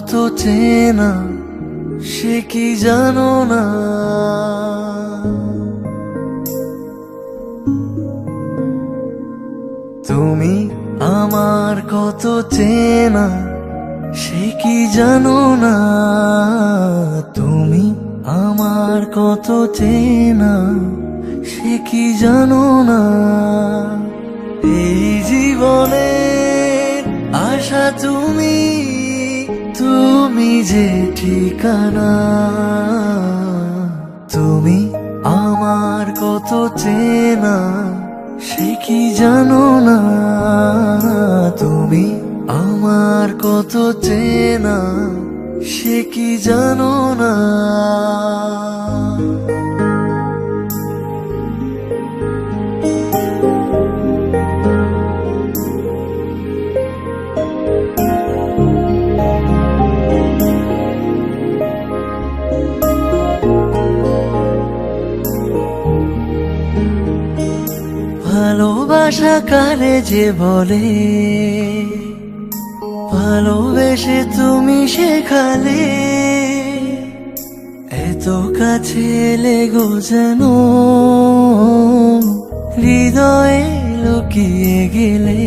কত চেনা সে কি জানো না। তুমি আমার কত চেনা সে কি জানো না। তুমি আমার কত চেনা সে কি জানো না। এই জীবনের আশা তুমি, তুমি যে ঠিকানা। তুমি আমার কত চেনা সে কি জানো না। তুমি আমার কত চেনা সে কি জানো না। ভালোবাসা কারে যে বলে, ভালোবেসে তুমি শেখালে। এত কাছে লেগো যেন হৃদয়ে লুকিয়ে গেলে।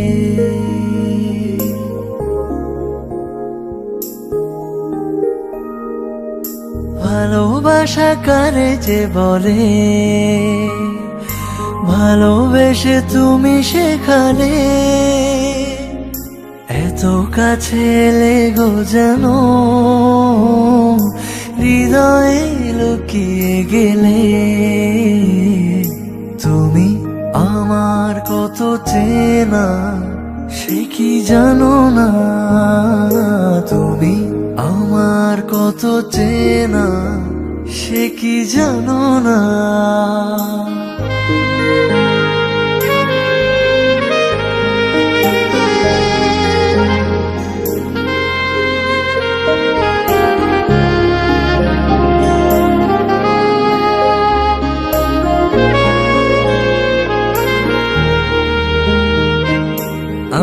ভালোবাসা কারে যে বলে, ভালোবেসে তুমি শেখালে। এত কাছে লেগো যেন হৃদয়ে লুকিয়ে গেলে। তুমি আমার কত চেনা সে কি জানো না। তুমি আমার কত চেনা সে কি জানো না।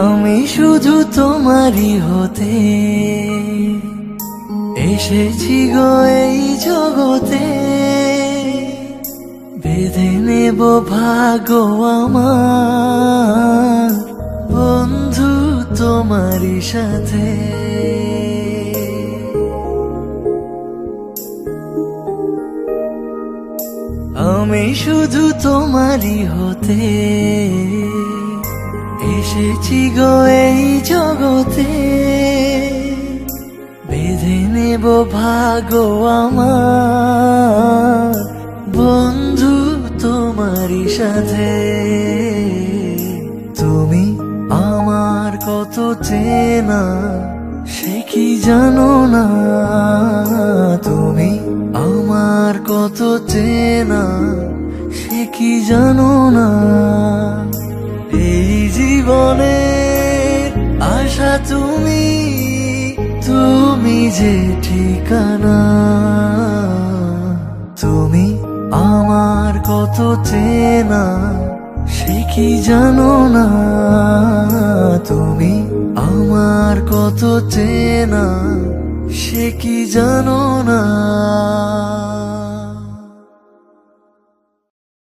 আমি শুধু তোমারই হতে এসেছি গো এই জগতে। বেঁধে নেব ভাগ্য আমার বন্ধু তোমারই সাথে। আমি শুধু তোমারই হতে এসেছি গো এই জগতে। বেঁধে নেব ভাগ্য আমার বন্ধু তোমারই সাথে। তুমি আমার কত চেনা সে কি জানো না। তুমি আমার কত চেনা সে কি জানো না। এই জীবনের আশা তুমি, তুমি যে ঠিকানা। তুমি আমার কত চেনা সে কি জানো না। তুমি আমার কত চেনা সে কি জানো না।